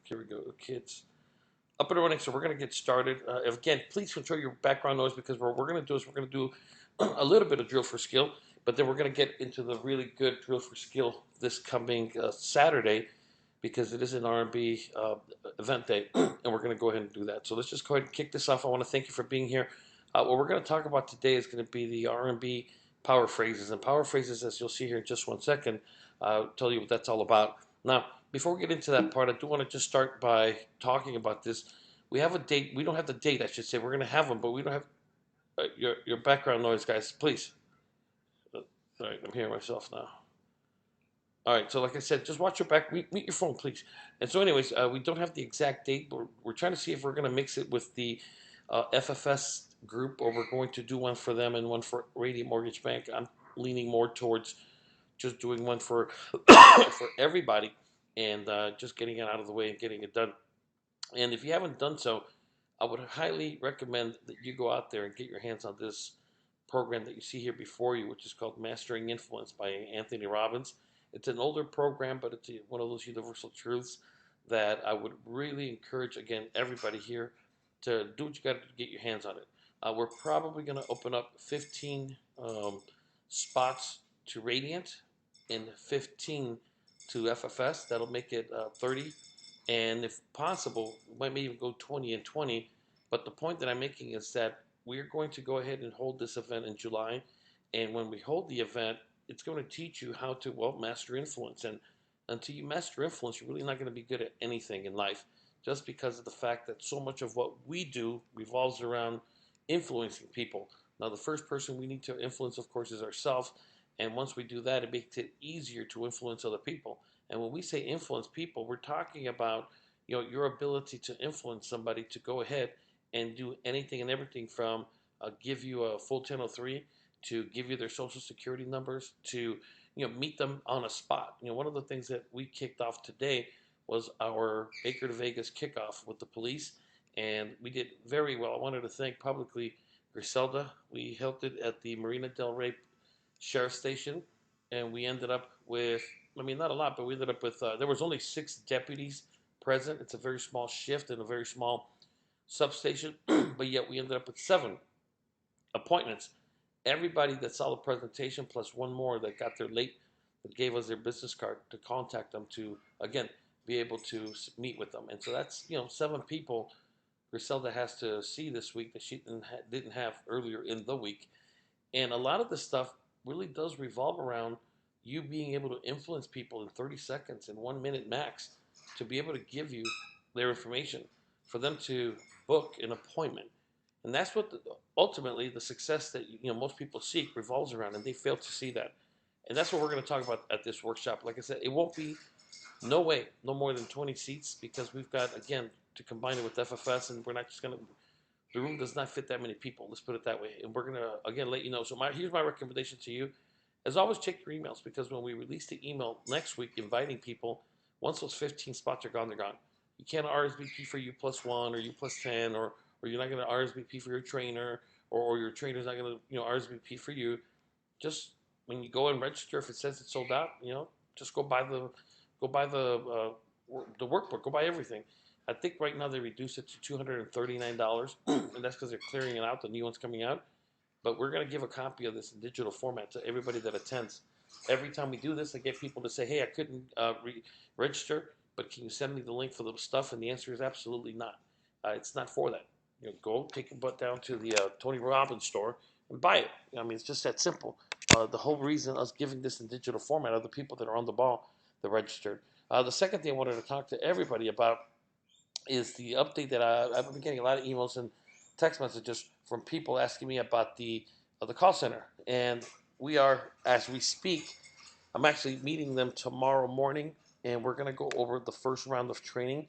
Here we go, kids. Up and running, so we're going to get started. Again, please control your background noise because what we're going to do is we're going to do a little bit of drill for skill, but then we're going to get into the really good drill for skill this coming Saturday because it is an R&B event day, and we're going to go ahead and do that. So let's just go ahead and kick this off. I want to thank you for being here. What we're going to talk about today is going to be the R&B power phrases, and power phrases, as you'll see here in just 1 second, I'll tell you what that's all about. Now, before we get into that part, I do want to just start by talking about this. We have a date. We don't have the date, I should say. We're going to have them, but we don't have your background noise, guys. Please. All right, I'm hearing myself now. All right, so like I said, just watch your back. Mute your phone, please. And so, anyways, we don't have the exact date. We're trying to see if we're going to mix it with the FFS group, or we're going to do one for them and one for Radiant Mortgage Bank. I'm leaning more towards just doing one for for everybody and just getting it out of the way and getting it done. And if you haven't done so, I would highly recommend that you go out there and get your hands on this program that you see here before you, which is called Mastering Influence by Anthony Robbins. It's an older program, but it's one of those universal truths that I would really encourage, again, everybody here to do what you got to get your hands on it. We're probably going to open up 15 spots to Radiant and 15 to FFS. That'll make it 30. And if possible, we might even go 20 and 20. But the point that I'm making is that we're going to go ahead and hold this event in July. And when we hold the event, it's going to teach you how to, well, master influence. And until you master influence, you're really not going to be good at anything in life, just because of the fact that so much of what we do revolves around influencing people. Now, the first person we need to influence, of course, is ourselves. And once we do that, it makes it easier to influence other people. And when we say influence people, we're talking about, your ability to influence somebody to go ahead and do anything and everything from give you a full 1003 to give you their social security numbers to meet them on a spot. One of the things that we kicked off today was our Baker to Vegas kickoff with the police, and we did very well. I wanted to thank publicly Griselda. We held it at the Marina Del Rey Sheriff Station, and we ended up with, not a lot, but we ended up with, there was only 6 deputies present. It's a very small shift in a very small substation, but yet we ended up with 7 appointments. Everybody that saw the presentation, plus one more that got there late, that gave us their business card to contact them to, again, be able to meet with them. And so that's, 7 people Griselda has to see this week that she didn't have earlier in the week. And a lot of this stuff really does revolve around you being able to influence people in 30 seconds, in 1 minute max, to be able to give you their information, for them to book an appointment. And that's what ultimately the success that most people seek revolves around, and they fail to see that. And that's what we're going to talk about at this workshop. Like I said, it won't be, no more than 20 seats, because we've got, again, to combine it with FFS, and we're not just going to, the room does not fit that many people. Let's put it that way. And we're going to, again, let you know. So here's my recommendation to you. As always, check your emails, because when we release the email next week inviting people, once those 15 spots are gone, they're gone. You can't RSVP for you +1 or you +10, or you're not going to RSVP for your trainer, or your trainer's not going to RSVP for you. Just when you go and register, if it says it's sold out, just go buy the workbook, go buy everything. I think right now they reduced it to $239, and that's because they're clearing it out. The new one's coming out. But we're going to give a copy of this in digital format to everybody that attends. Every time we do this, I get people to say, hey, I couldn't register, but can you send me the link for the stuff? And the answer is absolutely not. It's not for that. Go take your butt down to the Tony Robbins store and buy it. It's just that simple. The whole reason us giving this in digital format are the people that are on the ball that registered. The second thing I wanted to talk to everybody about is the update that I've been getting a lot of emails and text messages from people asking me about the call center. And we are, as we speak, I'm actually meeting them tomorrow morning, and we're going to go over the first round of training.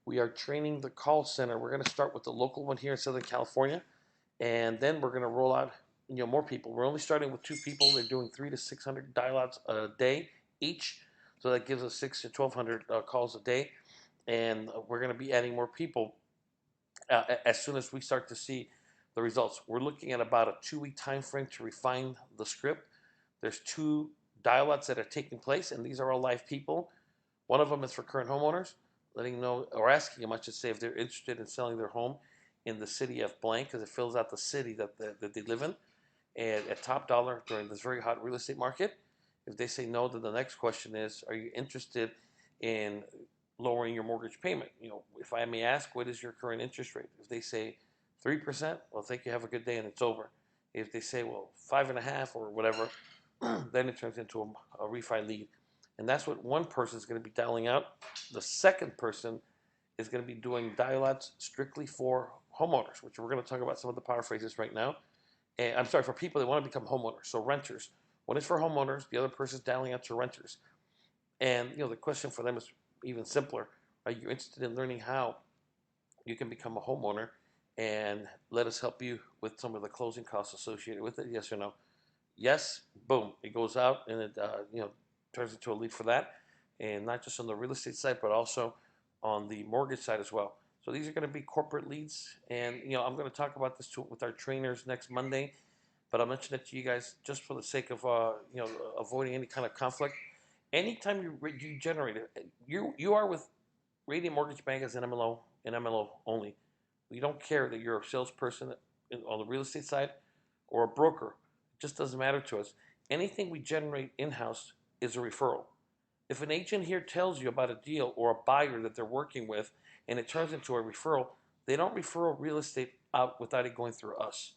We are training the call center. We're going to start with the local one here in Southern California, and then we're going to roll out more people. We're only starting with 2 people. They're doing 300 to 600 dial-outs a day each, so that gives us 600 to 1,200 calls a day. And we're going to be adding more people as soon as we start to see the results. We're looking at about a 2-week time frame to refine the script. There's 2 dial-outs that are taking place, and these are all live people. One of them is for current homeowners. letting them know, or asking them, I should say, if they're interested in selling their home in the city of blank, because it fills out the city that they live in, and at top dollar during this very hot real estate market. If they say no, then the next question is, are you interested in lowering your mortgage payment? If I may ask, what is your current interest rate? If they say 3%, well, thank you, have a good day, and it's over. If they say, well, 5.5 or whatever, then it turns into a refi lead. And that's what one person is going to be dialing out. The second person is going to be doing dial outs strictly for homeowners, which we're going to talk about some of the power phrases right now. And I'm sorry, for people that want to become homeowners, so renters. One is for homeowners, the other person is dialing out to renters. And the question for them is even simpler. Are you interested in learning how you can become a homeowner, and let us help you with some of the closing costs associated with it? Yes or no? Yes, boom, it goes out, and it turns into a lead for that, and not just on the real estate side, but also on the mortgage side as well. So these are going to be corporate leads, and I'm going to talk about this with our trainers next Monday, but I'll mention it to you guys just for the sake of avoiding any kind of conflict. Anytime you generate it, you are with Radiant Mortgage Bank as an MLO and MLO only. We don't care that you're a salesperson on the real estate side or a broker. It just doesn't matter to us. Anything we generate in-house is a referral. If an agent here tells you about a deal or a buyer that they're working with and it turns into a referral, they don't refer real estate out without it going through us.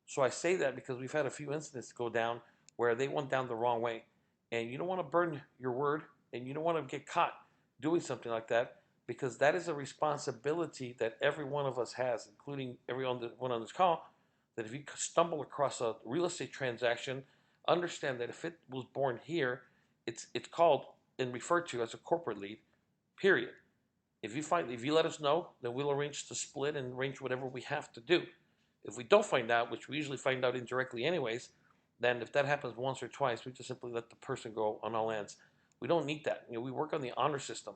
So I say that because we've had a few incidents go down where they went down the wrong way. And you don't want to burn your word, and you don't want to get caught doing something like that, because that is a responsibility that every one of us has, including everyone on this call, that if you stumble across a real estate transaction, understand that if it was born here, it's called and referred to as a corporate lead, period. If you let us know, then we'll arrange to split and arrange whatever we have to do. If we don't find out, which we usually find out indirectly anyways, then if that happens once or twice, we just simply let the person go on all ends. We don't need that. We work on the honor system,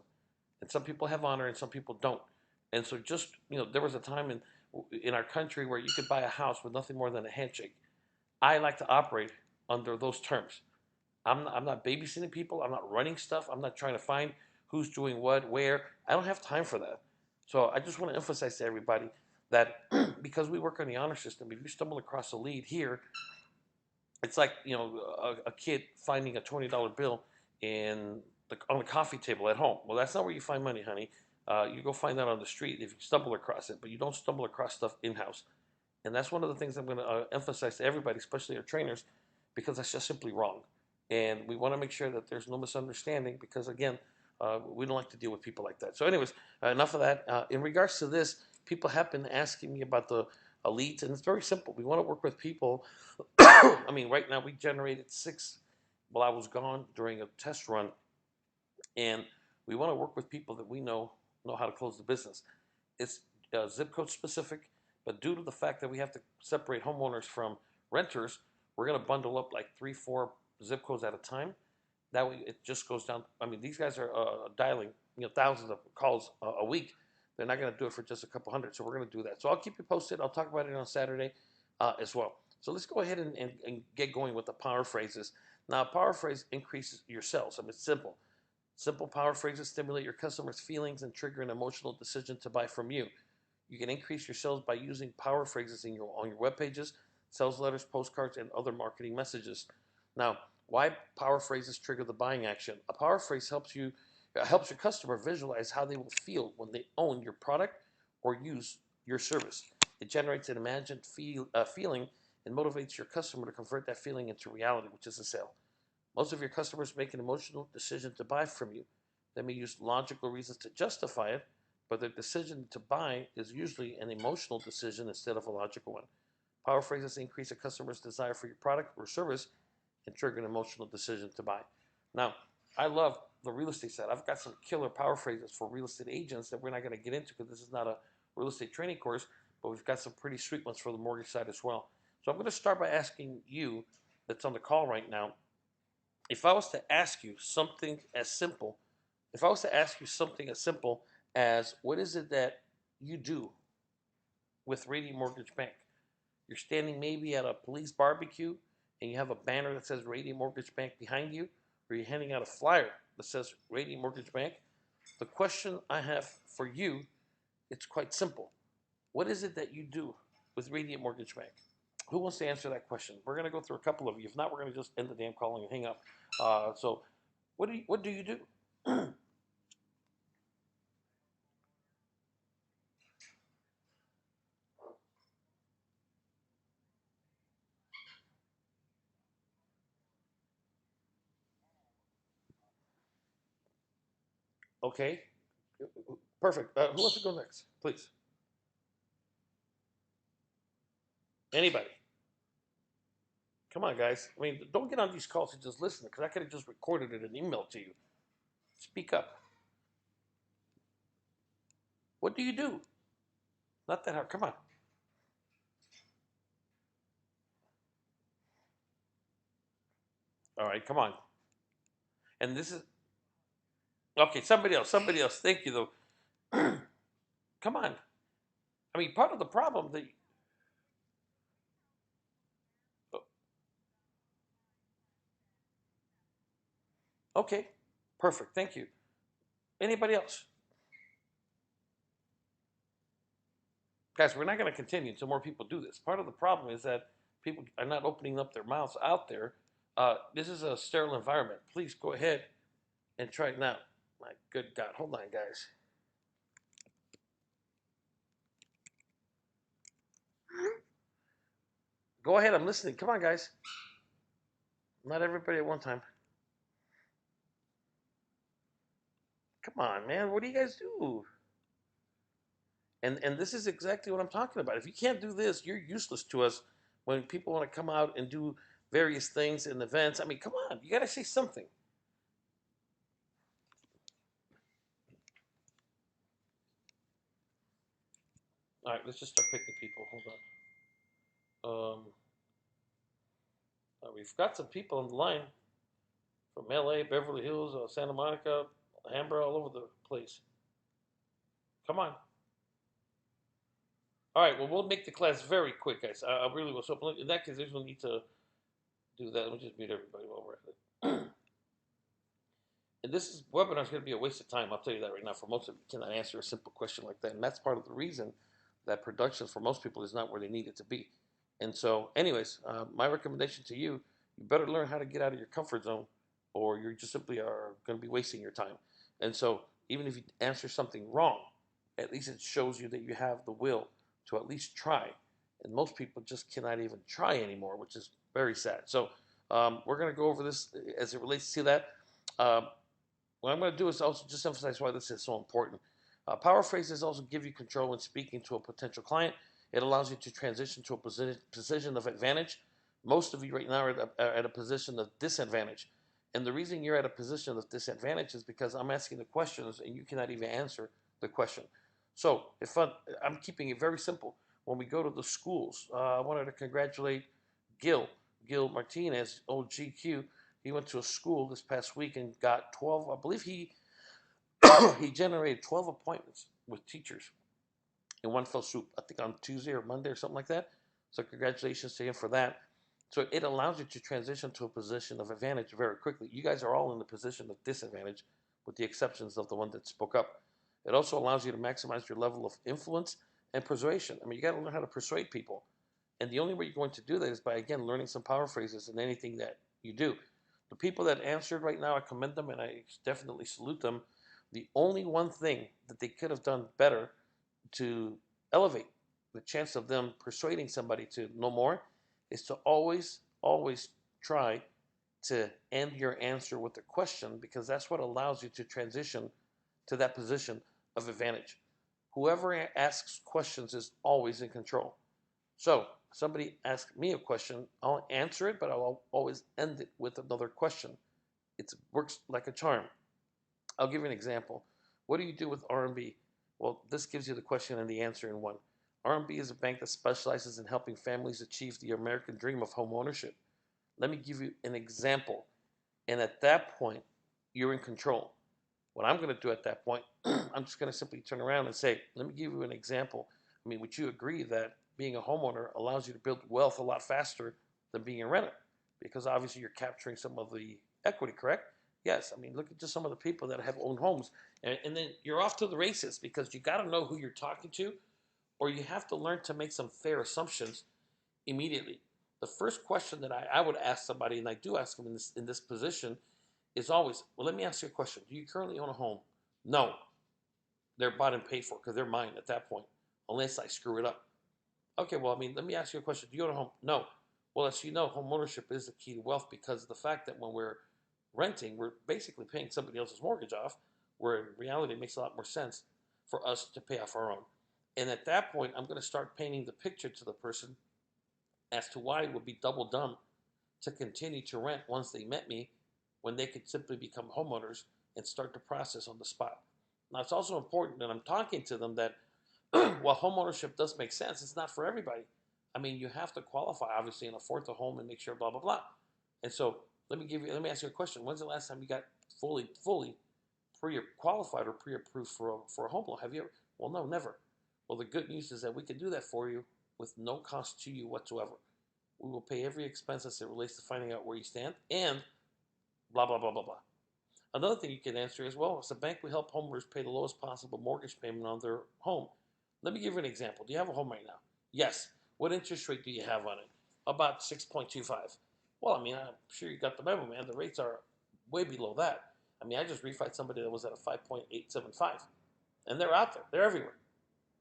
and some people have honor and some people don't. And so there was a time in our country where you could buy a house with nothing more than a handshake. I like to operate under those terms. I'm not babysitting people. I'm not running stuff. I'm not trying to find who's doing what, where. I don't have time for that. So I just want to emphasize to everybody that because we work on the honor system, if you stumble across a lead here, it's like a kid finding a $20 bill on the coffee table at home. Well, that's not where you find money, honey. You go find that on the street if you stumble across it, but you don't stumble across stuff in-house. And that's one of the things I'm going to emphasize to everybody, especially our trainers, because that's just simply wrong. And we want to make sure that there's no misunderstanding, because again, we don't like to deal with people like that. So anyways, enough of that. In regards to this, people have been asking me about the leads, and it's very simple. We want to work with people. I mean, right now we generated 6 while I was gone during a test run, and we want to work with people that we know how to close the business. It's zip code specific, but due to the fact that we have to separate homeowners from renters, we're going to bundle up like 3-4 zip codes at a time. That way it just goes down. I mean, these guys are dialing thousands of calls a week. They're not going to do it for just a couple hundred, so we're going to do that. So I'll keep you posted. I'll talk about it on Saturday as well. So let's go ahead and get going with the power phrases. Now, a power phrase increases your sales. I mean, it's simple. Simple power phrases stimulate your customers' feelings and trigger an emotional decision to buy from you. You can increase your sales by using power phrases on your web pages, sales letters, postcards, and other marketing messages. Now, why power phrases trigger the buying action? A power phrase helps your customer visualize how they will feel when they own your product or use your service. It generates an imagined feeling and motivates your customer to convert that feeling into reality, which is a sale. Most of your customers make an emotional decision to buy from you. They may use logical reasons to justify it, but their decision to buy is usually an emotional decision instead of a logical one. Power phrases increase a customer's desire for your product or service and trigger an emotional decision to buy. Now, I love the real estate side. I've got some killer power phrases for real estate agents that we're not going to get into because this is not a real estate training course, but we've got some pretty sweet ones for the mortgage side as well. So I'm going to start by asking you that's on the call right now, if I was to ask you something as simple, as what is it that you do with Radiant Mortgage Bank? You're standing maybe at a police barbecue and you have a banner that says Radiant Mortgage Bank behind you, or you're handing out a flyer that says Radiant Mortgage Bank. The question I have for you, it's quite simple. What is it that you do with Radiant Mortgage Bank? Who wants to answer that question? We're going to go through a couple of you. If not, we're going to just end the damn call and hang up. So, what do you do? Okay, perfect. Who wants to go next, please? Anybody? Come on, guys. I mean, don't get on these calls and just listen, because I could have just recorded it and emailed to you. Speak up. What do you do? Not that hard. Come on. All right, come on. And this is okay. Somebody else. Somebody else. Thank you, though. Come on. I mean, part of the problem that. Okay, perfect. Thank you. Anybody else? Guys, we're not going to continue until more people do this. Part of the problem is that people are not opening up their mouths out there. This is a sterile environment. Please go ahead and try it now. My good God. Hold on, guys. Go ahead. I'm listening. Come on, guys. Not everybody at one time. Come on, man. What do you guys do? And this is exactly what I'm talking about. If you can't do this, you're useless to us when people want to come out and do various things and events. I mean, come on. You got to say something. All right, let's just start picking people. Hold on. We've got some people on the line from LA, Beverly Hills, Santa Monica, Alhambra, all over the place. Come on. All right, well, we'll make the class very quick, guys. I really will. So in that case, we'll need to do that. Let me just mute everybody while we're at it. And this webinar is going to be a waste of time. I'll tell you that right now. For most of you, cannot answer a simple question like that, and that's part of the reason that production for most people is not where they need it to be. And so, anyways, my recommendation to you: you better learn how to get out of your comfort zone, or you just simply are going to be wasting your time. And so, even if you answer something wrong, at least it shows you that you have the will to at least try. And most people just cannot even try anymore, which is very sad. So, we're going to go over this as it relates to that. What I'm going to do is also just emphasize why this is so important. Power phrases also give you control when speaking to a potential client. It allows you to transition to a position of advantage. Most of you right now are at a position of disadvantage. And the reason you're at a position of disadvantage is because I'm asking the questions and you cannot even answer the question. So if I'm keeping it very simple. When we go to the schools, I wanted to congratulate Gil Martinez, OGQ. He went to a school this past week and got 12, I believe he generated 12 appointments with teachers in one fell swoop, I think on Tuesday or Monday or something like that. So congratulations to him for that. So it allows you to transition to a position of advantage very quickly. You guys are all in the position of disadvantage with the exceptions of the one that spoke up. It also allows you to maximize your level of influence and persuasion. I mean, you got to learn how to persuade people. And the only way you're going to do that is by, again, learning some power phrases in anything that you do. The people that answered right now, I commend them and I definitely salute them. The only one thing that they could have done better to elevate the chance of them persuading somebody to know more is to always try to end your answer with a question, because that's what allows you to transition to that position of advantage. Whoever asks questions is always in control. So somebody asks me a question, I'll answer it, but I'll always end it with another question. It works like a charm. I'll give you an example. What do you do with RMB? Well, this gives you the question and the answer in one. RMB is a bank that specializes in helping families achieve the American dream of home ownership. Let me give you an example. And at that point, you're in control. What I'm going to do at that point, I'm just going to simply turn around and say, let me give you an example. I mean, would you agree that being a homeowner allows you to build wealth a lot faster than being a renter? Because obviously you're capturing some of the equity, correct? Yes, I mean, look at just some of the people that have owned homes. And then you're off to the races because you got to know who you're talking to, or you have to learn to make some fair assumptions immediately. The first question that I would ask somebody, and I do ask them in this position, is always, well, let me ask you a question. Do you currently own a home? No. They're bought and paid for because they're mine at that point, unless I screw it up. Okay, well, I mean, let me ask you a question. Do you own a home? No. Well, as you know, home ownership is the key to wealth because of the fact that when we're renting, we're basically paying somebody else's mortgage off, where in reality it makes a lot more sense for us to pay off our own. And at that point, I'm going to start painting the picture to the person as to why it would be double dumb to continue to rent once they met me when they could simply become homeowners and start the process on the spot. Now, it's also important that I'm talking to them that while homeownership does make sense, it's not for everybody. I mean, you have to qualify, obviously, and afford the home and make sure, blah, blah, blah. And so let me ask you a question. When's the last time you got fully pre-qualified or pre-approved for a home loan? Have you ever? Well, no, never. Well, the good news is that we can do that for you with no cost to you whatsoever. We will pay every expense as it relates to finding out where you stand and blah, blah, blah, blah, blah. Another thing you can answer is, well, as a bank, we help homeowners pay the lowest possible mortgage payment on their home. Let me give you an example. Do you have a home right now? Yes. What interest rate do you have on it? About 6.25. Well, I mean, I'm sure you got the memo, man. The rates are way below that. I mean, I just refied somebody that was at a 5.875. And they're out there. They're everywhere.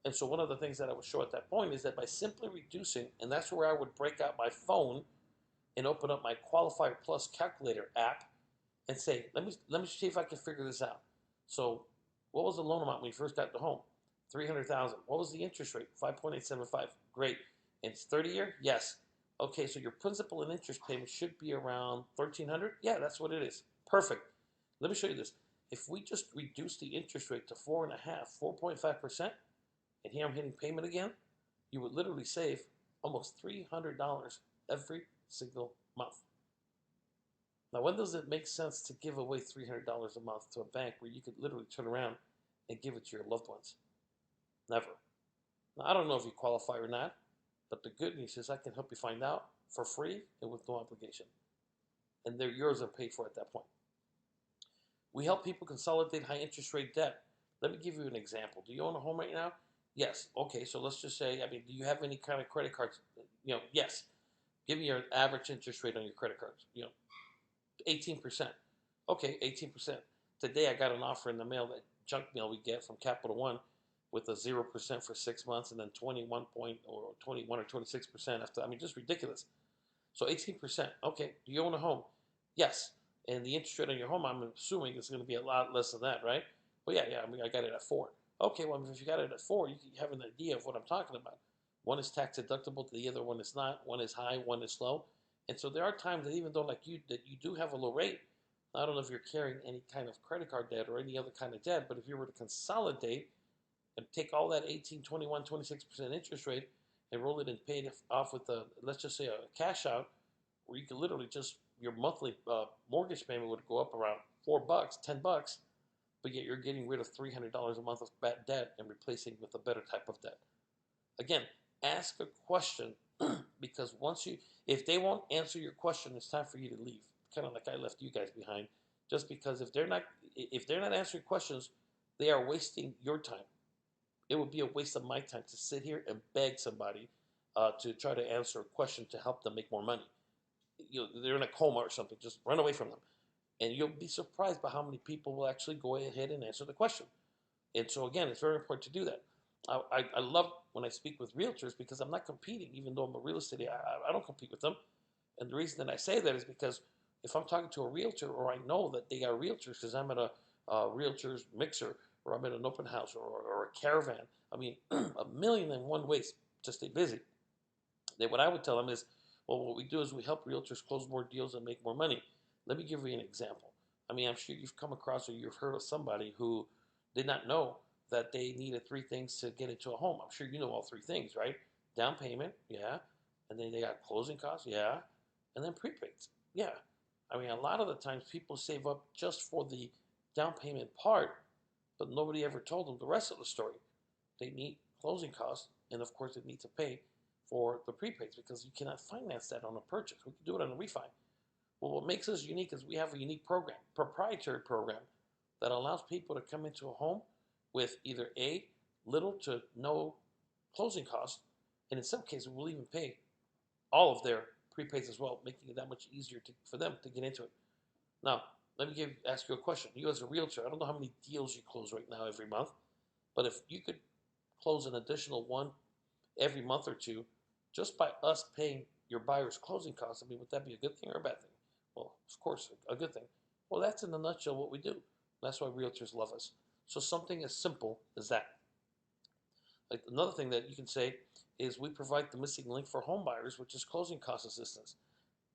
And so one of the things that I would show at that point is that by simply reducing, and that's where I would break out my phone and open up my Qualifier Plus calculator app and say, let me see if I can figure this out. So what was the loan amount when you first got the home? $300,000. What was the interest rate? 5.875. Great. And it's 30-year? Yes. Okay, so your principal and interest payment should be around $1,300? Yeah, that's what it is. Perfect. Let me show you this. If we just reduce the interest rate to 4.5%, 4.5%, and here I'm hitting payment again, you would literally save almost $300 every single month. Now, when does it make sense to give away $300 a month to a bank where you could literally turn around and give it to your loved ones? Never. Now, I don't know if you qualify or not, but the good news is I can help you find out for free and with no obligation. And they're yours and paid for at that point. We help people consolidate high interest rate debt. Let me give you an example. Do you own a home right now? Yes. Okay, so let's just say, I mean, do you have any kind of credit cards? Yes. Give me your average interest rate on your credit cards. 18%. Okay, 18%. Today I got an offer in the mail, that junk mail we get from Capital One, with a 0% for 6 months and then 21 or 26% after. I mean, just ridiculous. So 18%. Okay, do you own a home? Yes. And the interest rate on your home, I'm assuming, is going to be a lot less than that, right? Well, yeah. I mean, I got it at 4. Okay, well, if you got it at 4, you have an idea of what I'm talking about. One is tax deductible, the other one is not. One is high, one is low. And so there are times that even though that you do have a low rate, I don't know if you're carrying any kind of credit card debt or any other kind of debt, but if you were to consolidate and take all that 18, 21, 26% interest rate and roll it and pay it off with let's just say a cash out, where you could literally just, your monthly mortgage payment would go up around $4, $10, but yet you're getting rid of $300 a month of bad debt and replacing with a better type of debt. Again, ask a question because if they won't answer your question, it's time for you to leave. Kind of like I left you guys behind, just because if they're not answering questions, they are wasting your time. It would be a waste of my time to sit here and beg somebody to try to answer a question to help them make more money. They're in a coma or something. Just run away from them, and you'll be surprised by how many people will actually go ahead and answer the question. And so again, it's very important to do that. I love when I speak with realtors because I'm not competing, even though I'm a real estate. I don't compete with them. And the reason that I say that is because if I'm talking to a realtor or I know that they are realtors because I'm at a realtor's mixer or I'm at an open house or a caravan, I mean, 1,000,001 ways to stay busy. Then what I would tell them is, well, what we do is we help realtors close more deals and make more money. Let me give you an example. I mean, I'm sure you've come across or you've heard of somebody who did not know that they needed 3 things to get into a home. I'm sure you know all 3 things, right? Down payment, yeah. And then they got closing costs, yeah. And then prepaids, yeah. I mean, a lot of the times people save up just for the down payment part, but nobody ever told them the rest of the story. They need closing costs, and of course they need to pay for the prepaids because you cannot finance that on a purchase. We can do it on a refi. Well, what makes us unique is we have a unique program, proprietary program, that allows people to come into a home with either a little to no closing costs, and in some cases we'll even pay all of their prepaids as well, making it that much easier for them to get into it. Now, let me ask you a question. You as a realtor, I don't know how many deals you close right now every month, but if you could close an additional one every month or two, just by us paying your buyer's closing costs, I mean, would that be a good thing or a bad thing? Well, of course, a good thing. Well, that's in a nutshell what we do. That's why realtors love us. So something as simple as that. Like another thing that you can say is we provide the missing link for home buyers, which is closing cost assistance.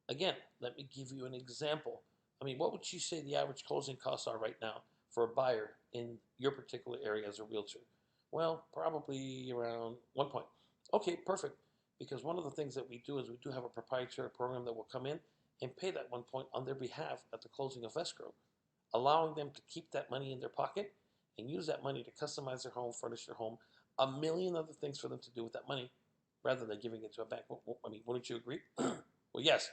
Again, let me give you an example. I mean, what would you say the average closing costs are right now for a buyer in your particular area as a realtor? Well, probably around 1 point. Okay, perfect. Because one of the things that we do is we do have a proprietary program that will come in and pay that 1 point on their behalf at the closing of escrow, allowing them to keep that money in their pocket and use that money to customize their home, furnish their home, a million other things for them to do with that money rather than giving it to a bank. I mean, wouldn't you agree? Well, yes.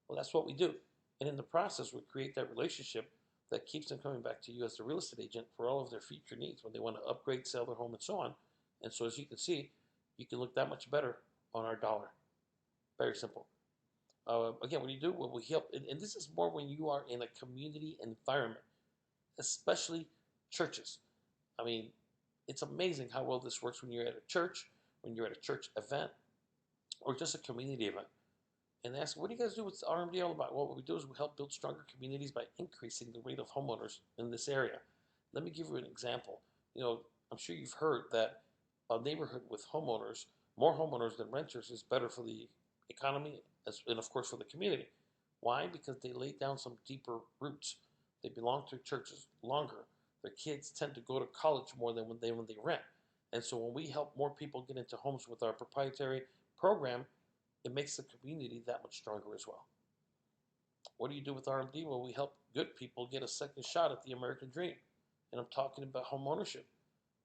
Well, that's what we do. And in the process, we create that relationship that keeps them coming back to you as the real estate agent for all of their future needs when they want to upgrade, sell their home, and so on. And so, as you can see, you can look that much better on our dollar. Very simple. Again, what do you do? Well, we help, and this is more when you are in a community environment, especially churches. I mean, it's amazing how well this works when you're at a church, when you're at a church event, or just a community event. And ask, what do you guys do? What's RMD all about? Well, what we do is we help build stronger communities by increasing the rate of homeowners in this area. Let me give you an example. I'm sure you've heard that a neighborhood with homeowners, more homeowners than renters, is better for the economy and, of course, for the community. Why? Because they lay down some deeper roots. They belong to churches longer. Their kids tend to go to college more than when they rent. And so when we help more people get into homes with our proprietary program, it makes the community that much stronger as well. What do you do with RMD? Well, we help good people get a second shot at the American dream. And I'm talking about home ownership.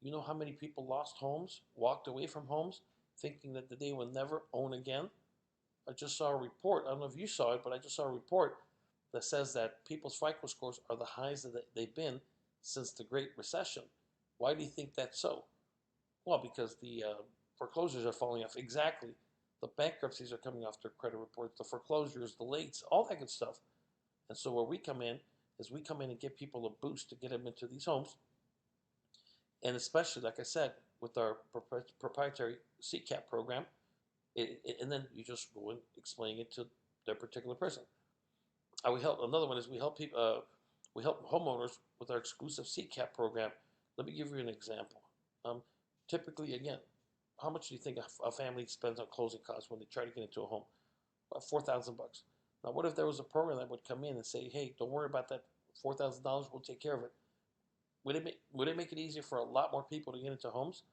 You know how many people lost homes, walked away from homes, thinking that they will never own again? I just saw a report. I don't know if you saw it, but I just saw a report that says that people's FICO scores are the highest that they've been since the Great Recession. Why do you think that's so? Well, because the foreclosures are falling off. Exactly. The bankruptcies are coming off their credit reports, the foreclosures, the lates, all that good stuff. And so where we come in is we come in and give people a boost to get them into these homes. And especially, like I said, with our proprietary CCAP program, and then you just go and explain it to their particular person. Another one is we help people. We help homeowners with our exclusive CCAP program. Let me give you an example. Typically, again, how much do you think a family spends on closing costs when they try to get into a home? About $4,000. Now, what if there was a program that would come in and say, "Hey, don't worry about that $4,000. We'll take care of it." Would it make it easier for a lot more people to get into homes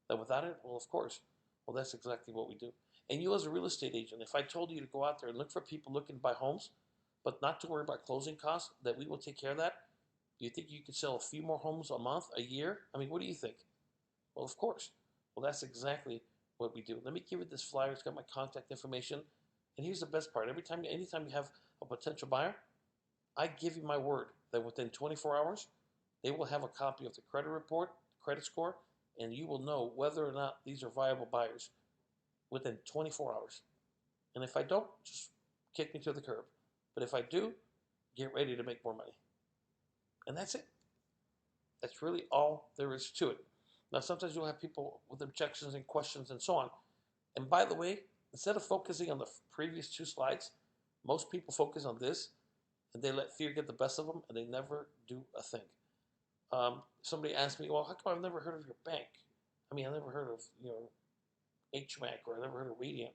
than without it? Well, of course. Well, that's exactly what we do. And you, as a real estate agent, if I told you to go out there and look for people looking to buy homes, but not to worry about closing costs, that we will take care of that, do you think you could sell a few more homes a month, a year? I mean, what do you think? Well, of course. Well, that's exactly what we do. Let me give you this flyer. It's got my contact information. And here's the best part. Anytime you have a potential buyer, I give you my word that within 24 hours, they will have a copy of the credit report, the credit score, and you will know whether or not these are viable buyers within 24 hours. And if I don't, just kick me to the curb. But if I do, get ready to make more money. And that's it. That's really all there is to it. Now, sometimes you'll have people with objections and questions and so on. And by the way, instead of focusing on the previous two slides, most people focus on this and they let fear get the best of them and they never do a thing. Somebody asked me, well, how come I've never heard of your bank? I mean, I never heard of, HMAC or I never heard of Radiant.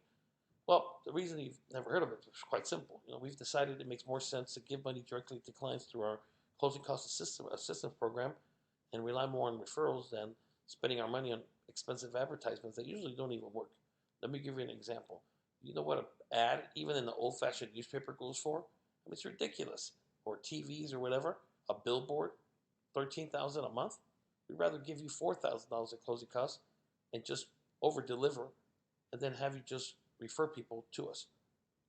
Well, the reason you've never heard of it is quite simple. We've decided it makes more sense to give money directly to clients through our closing cost assistance program and rely more on referrals than spending our money on expensive advertisements that usually don't even work. Let me give you an example. You know what an ad, even in the old-fashioned newspaper, goes for? I mean, it's ridiculous. Or TVs or whatever, a billboard, $13,000 a month. We'd rather give you $4,000 at closing costs and just over-deliver and then have you just refer people to us.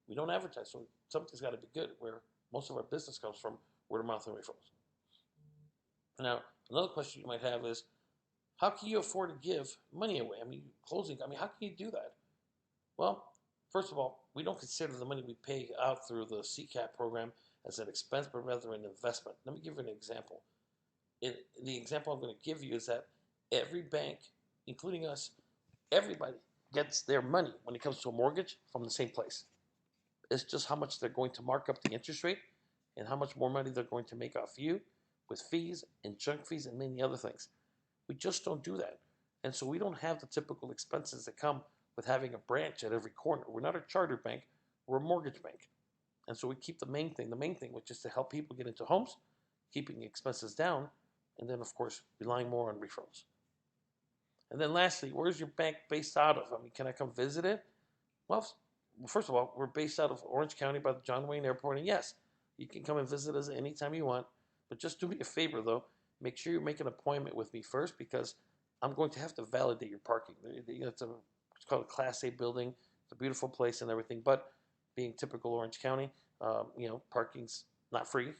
We don't advertise, so something's got to be good. We're Most of our business comes from word of mouth and referrals. Now, another question you might have is, how can you afford to give money away? I mean, closing, how can you do that? Well, first of all, we don't consider the money we pay out through the CCAP program as an expense, but rather an investment. Let me give you an example. The example I'm going to give you is that every bank, including us, everybody gets their money when it comes to a mortgage from the same place. It's just how much they're going to mark up the interest rate and how much more money they're going to make off you with fees and junk fees and many other things. We just don't do that. And so we don't have the typical expenses that come with having a branch at every corner. We're not a charter bank, we're a mortgage bank. And so we keep the main thing, which is to help people get into homes, keeping expenses down, and then, of course, relying more on referrals. And then lastly, where's your bank based out of? I mean, can I come visit it? Well, first of all, we're based out of Orange County by the John Wayne Airport, and yes, you can come and visit us anytime you want. But just do me a favor, though. Make sure you make an appointment with me first, because I'm going to have to validate your parking. It's called a Class A building. It's a beautiful place and everything, but being typical Orange County, parking's not free,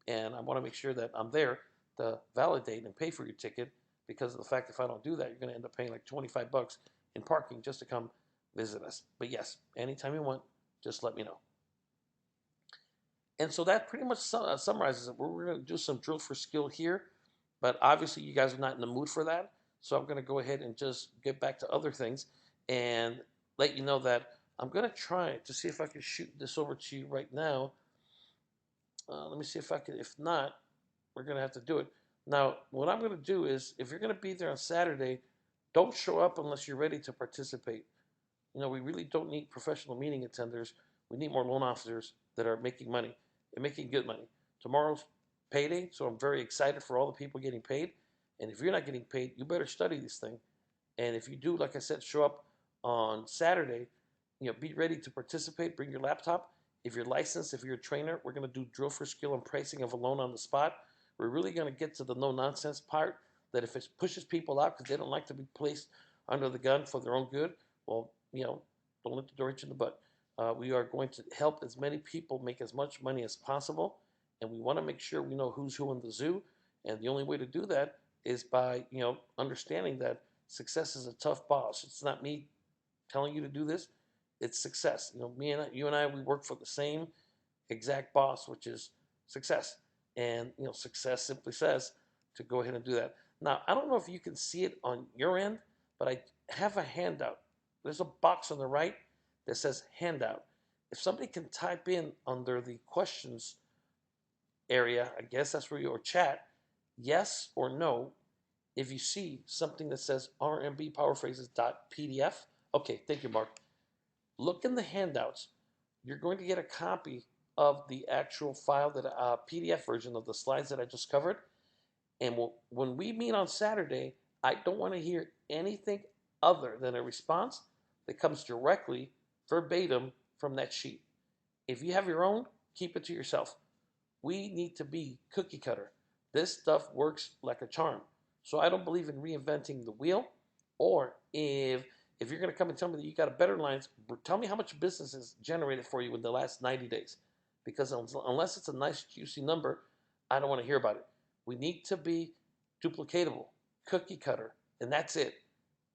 and I want to make sure that I'm there to validate and pay for your ticket, because of the fact if I don't do that, you're going to end up paying like $25 in parking just to come visit us. But yes, anytime you want, just let me know. And so that pretty much summarizes it. We're going to do some drill for skill here, but obviously you guys are not in the mood for that. So I'm going to go ahead and just get back to other things and let you know that I'm going to try to see if I can shoot this over to you right now. Let me see if I can. If not, we're going to have to do it. Now, what I'm going to do is, if you're going to be there on Saturday, don't show up unless you're ready to participate. We really don't need professional meeting attenders. We need more loan officers that are making money and making good money. Tomorrow's payday, so I'm very excited for all the people getting paid. And if you're not getting paid, you better study this thing. And if you do, like I said, show up on Saturday, be ready to participate, bring your laptop. If you're licensed, if you're a trainer, we're going to do drill for skill and pricing of a loan on the spot. We're really going to get to the no-nonsense part, that if it pushes people out because they don't like to be placed under the gun for their own good, well, don't let the door hit you in the butt. We are going to help as many people make as much money as possible, and we want to make sure we know who's who in the zoo. And the only way to do that is by, understanding that success is a tough boss. It's not me telling you to do this. It's success. You and I, we work for the same exact boss, which is success. And, success simply says to go ahead and do that. Now, I don't know if you can see it on your end, but I have a handout. There's a box on the right that says handout. If somebody can type in under the questions area, I guess that's where you, or chat, yes or no, if you see something that says RMB powerphrases.pdf. Okay, thank you, Mark. Look in the handouts. You're going to get a copy of the actual file, that PDF version of the slides that I just covered. And when we meet on Saturday, I don't want to hear anything other than a response that comes directly, verbatim, from that sheet. If you have your own, keep it to yourself. We need to be cookie cutter. This stuff works like a charm. So I don't believe in reinventing the wheel. Or if you're going to come and tell me that you got a better lines, tell me how much business is generated for you in the last 90 days. Because unless it's a nice, juicy number, I don't want to hear about it. We need to be duplicatable, cookie cutter, and that's it.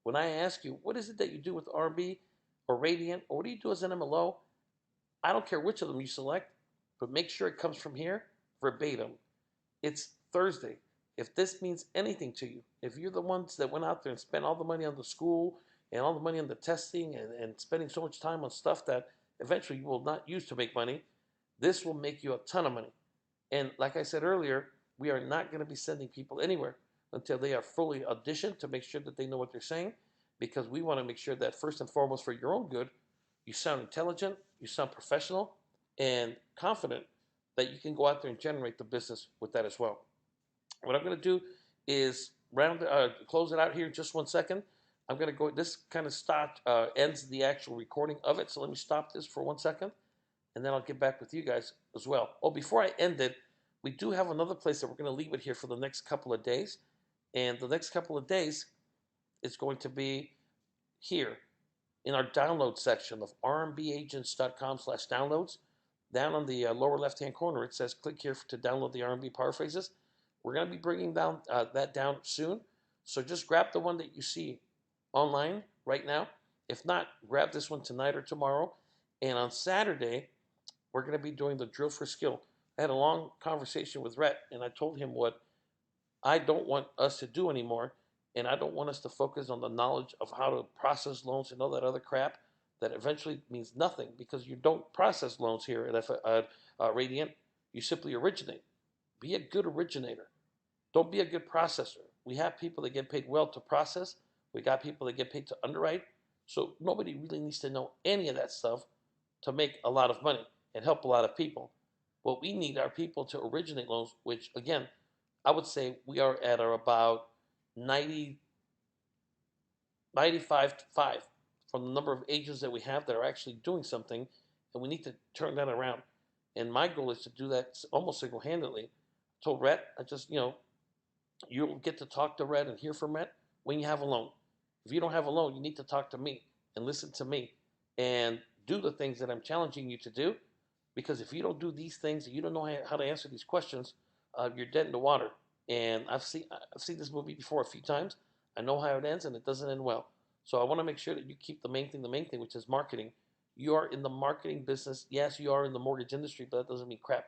When I ask you, what is it that you do with RB or Radiant, or what do you do as an MLO? I don't care which of them you select, but make sure it comes from here verbatim. It's Thursday. If this means anything to you, if you're the ones that went out there and spent all the money on the school and all the money on the testing and spending so much time on stuff that eventually you will not use to make money, this will make you a ton of money. And like I said earlier, we are not going to be sending people anywhere until they are fully auditioned to make sure that they know what they're saying, because we want to make sure that first and foremost, for your own good, you sound intelligent, you sound professional, and confident that you can go out there and generate the business with that as well. What I'm going to do is close it out here in just 1 second. I'm going to go, this kind of ends the actual recording of it, so let me stop this for 1 second, and then I'll get back with you guys as well. Oh, before I end it, we do have another place that we're going to leave it here for the next couple of days, and the next couple of days is going to be here in our download section of rmbagents.com/downloads. down on the lower left-hand corner, it says click here to download the R&B power phrases. We're going to be bringing down that down soon. So just grab the one that you see online right now. If not, grab this one tonight or tomorrow. And on Saturday, we're going to be doing the drill for skill. I had a long conversation with Rhett, and I told him what I don't want us to do anymore, and I don't want us to focus on the knowledge of how to process loans and all that other crap that eventually means nothing because you don't process loans here at Radiant. You simply originate. Be a good originator. Don't be a good processor. We have people that get paid well to process. We got people that get paid to underwrite. So nobody really needs to know any of that stuff to make a lot of money and help a lot of people. What we need are people to originate loans, which again, I would say we are at about 90, 95 to 5 from the number of agents that we have that are actually doing something, and we need to turn that around. And my goal is to do that almost single-handedly. I told Rhett, you'll get to talk to Rhett and hear from Rhett when you have a loan. If you don't have a loan, you need to talk to me and listen to me and do the things that I'm challenging you to do. Because if you don't do these things and you don't know how to answer these questions, you're dead in the water. And I've seen this movie before a few times. I know how it ends, and it doesn't end well. So I want to make sure that you keep the main thing, which is marketing. You are in the marketing business. Yes, you are in the mortgage industry, but that doesn't mean crap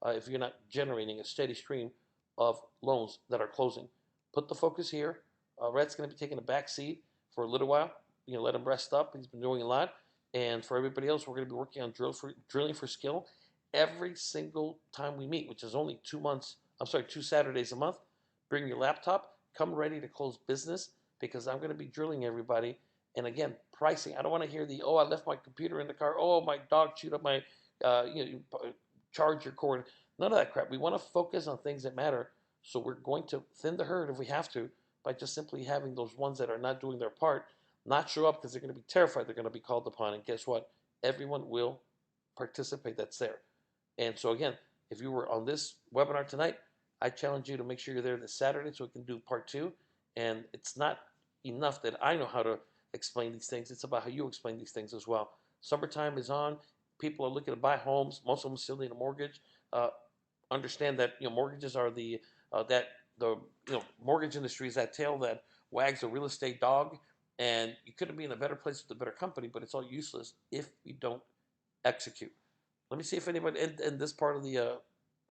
if you're not generating a steady stream of loans that are closing. Put the focus here. Rhett's going to be taking a back seat for a little while. Let him rest up. He's been doing a lot. And for everybody else, we're going to be working on drilling for skill every single time we meet, which is only 2 Saturdays a month. Bring your laptop. Come ready to close business because I'm going to be drilling everybody. And again, pricing. I don't want to hear I left my computer in the car. Oh, my dog chewed up my charger cord. None of that crap. We want to focus on things that matter. So we're going to thin the herd if we have to by just simply having those ones that are not doing their part not show up because they're going to be terrified they're going to be called upon. And guess what? Everyone will participate that's there. And so again, if you were on this webinar tonight, I challenge you to make sure you're there this Saturday so we can do part 2. And it's not enough that I know how to explain these things. It's about how you explain these things as well. Summertime is on. People are looking to buy homes. Most of them still need a mortgage. Understand that mortgages are the mortgage industry is that tail that wags a real estate dog. And you couldn't be in a better place with a better company, but it's all useless if you don't execute. Let me see if anybody in this part of the